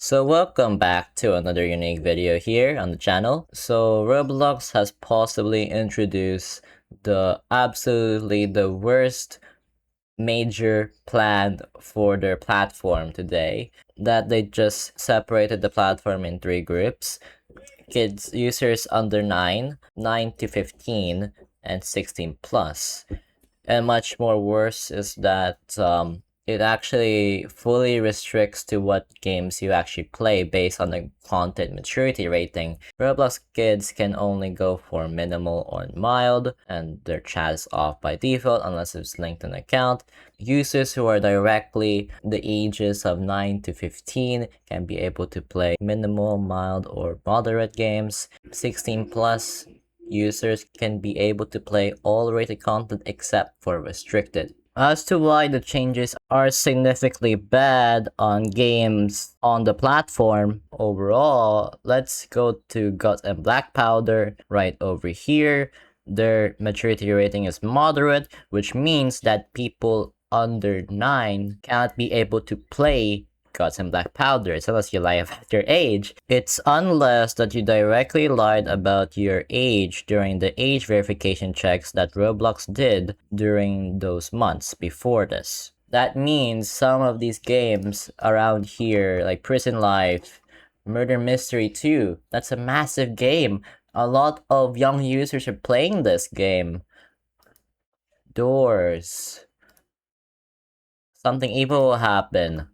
So welcome back to another unique video here on the channel. So Roblox has possibly introduced the worst major plan for their platform today, that they just separated the platform in three groups: kids users under 9 to 15, and 16 plus. And much more worse is that it actually fully restricts to what games you actually play based on the content maturity rating. Roblox kids can only go for minimal or mild, and their chat is off by default unless it's linked to an account. Users who are directly the ages of 9 to 15 can be able to play minimal, mild, or moderate games. 16 plus users can be able to play all rated content except for restricted. As to why the changes are significantly bad on games on the platform overall, let's go to Guts and Black Powder right over here. Their maturity rating is moderate, which means that people under 9 cannot be able to play Guts and Black Powder unless you lie about your age. It's unless that you directly lied about your age during the age verification checks that Roblox did during those months before this. That means some of these games around here, like Prison Life, Murder Mystery 2, that's a massive game. A lot of young users are playing this game. Doors. Something evil will happen.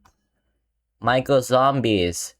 Michael Zombies.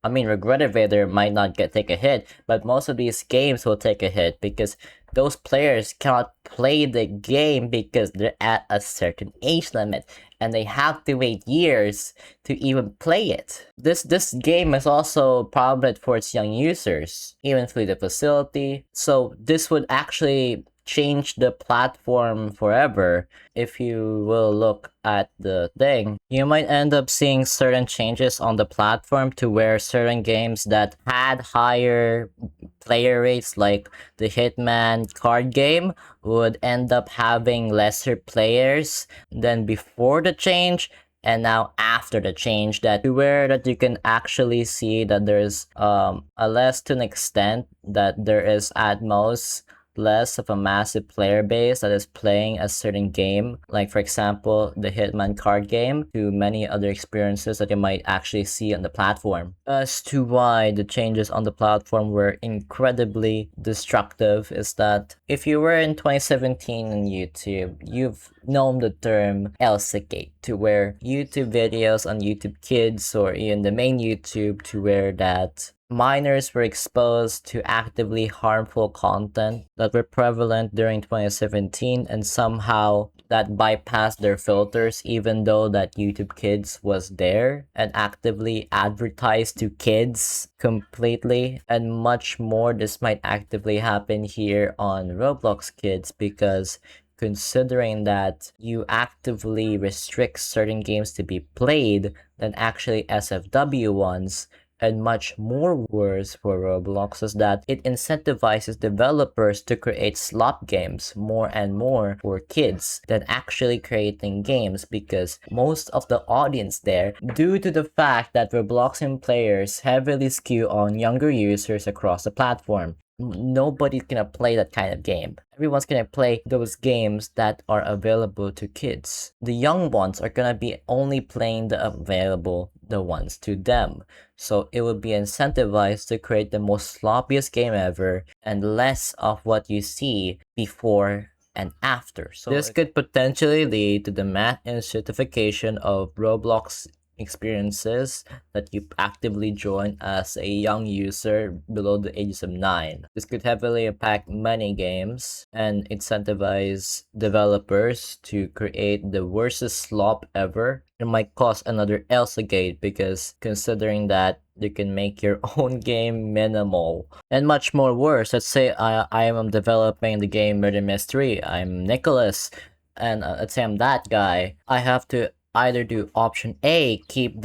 Regretted Vader might not take a hit, but most of these games will take a hit because those players cannot play the game because they're at a certain age limit and they have to wait years to even play it. This game is also prominent for its young users, even through the facility. So this would actually change the platform forever. If you will look at the thing, you might end up seeing certain changes on the platform to where certain games that had higher player rates, like the Hitman card game, would end up having lesser players than before the change, and now after the change, that to where that you can actually see that there's a less to an extent that there is at most less of a massive player base that is playing a certain game, like for example the Hitman card game, to many other experiences that you might actually see on the platform. As to why the changes on the platform were incredibly destructive is that if you were in 2017 on YouTube, you've known the term Elsagate, to where YouTube videos on YouTube Kids or even the main YouTube, to where that minors were exposed to actively harmful content that were prevalent during 2017, and somehow that bypassed their filters, even though that YouTube Kids was there and actively advertised to kids completely. And much more, this might actively happen here on Roblox Kids, because considering that you actively restrict certain games to be played than actually SFW ones. And much more worse for Roblox is that it incentivizes developers to create slop games more and more for kids than actually creating games, because most of the audience there, due to the fact that Robloxian players heavily skew on younger users across the platform, nobody's gonna play that kind of game. Everyone's gonna play those games that are available to kids. The young ones are gonna be only playing the ones to them. So it would be incentivized to create the most sloppiest game ever and less of what you see before and after. So this could potentially lead to the mass certification of Roblox experiences that you actively join as a young user below the ages of 9. This could heavily impact many games and incentivize developers to create the worstest slop ever. It might cause another Elsagate, because considering that you can make your own game minimal. And much more worse, let's say I am developing the game Murder Mystery. I'm Nicholas, and let's say I'm that guy. I have to either do option A, keep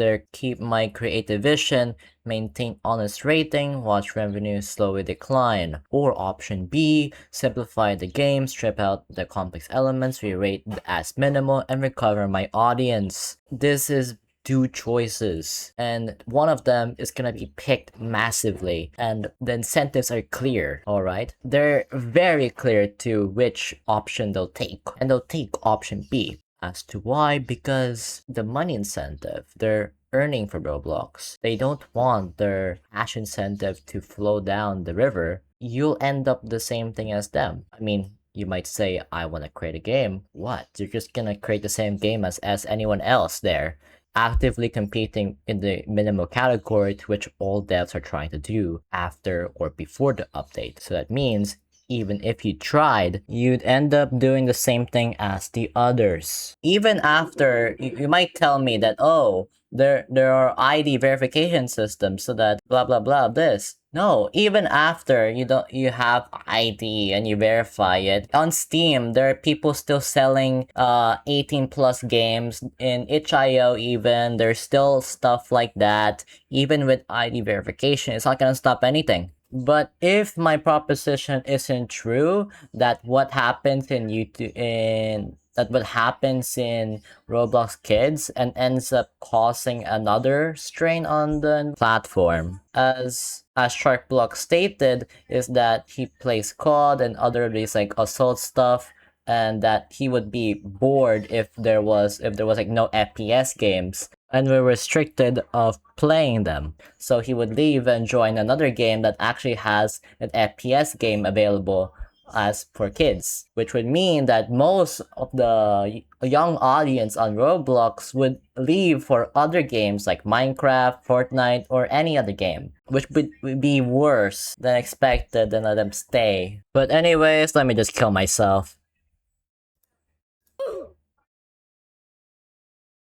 my creative vision, maintain honest rating, watch revenue slowly decline, or option B, simplify the game, strip out the complex elements, re-rate as minimal, and recover my audience. This is two choices, and one of them is gonna be picked massively, and the incentives are clear, alright? They're very clear to which option they'll take, and they'll take option B. As to why? Because the money incentive they're earning from Roblox, they don't want their cash incentive to flow down the river. You'll end up the same thing as them. I mean, you might say, I want to create a game. What? You're just gonna create the same game as anyone else there, actively competing in the minimal category to which all devs are trying to do after or before the update. So that means even if you tried, you'd end up doing the same thing as the others. Even after, you might tell me that, oh, there are ID verification systems so that blah blah blah this. No, even after you have ID and you verify it on Steam, there are people still selling 18 plus games in itch.io. Even there's still stuff like that. Even with ID verification, it's not gonna stop anything. But if my proposition isn't true, that what happens in YouTube that what happens in Roblox Kids and ends up causing another strain on the platform, as Sharkblock stated, is that he plays COD and other these like assault stuff, and that he would be bored if there was like no FPS games and were restricted of playing them. So he would leave and join another game that actually has an FPS game available as for kids, which would mean that most of the young audience on Roblox would leave for other games like Minecraft, Fortnite, or any other game, which would be worse than expected than let them stay. But anyways, let me just kill myself.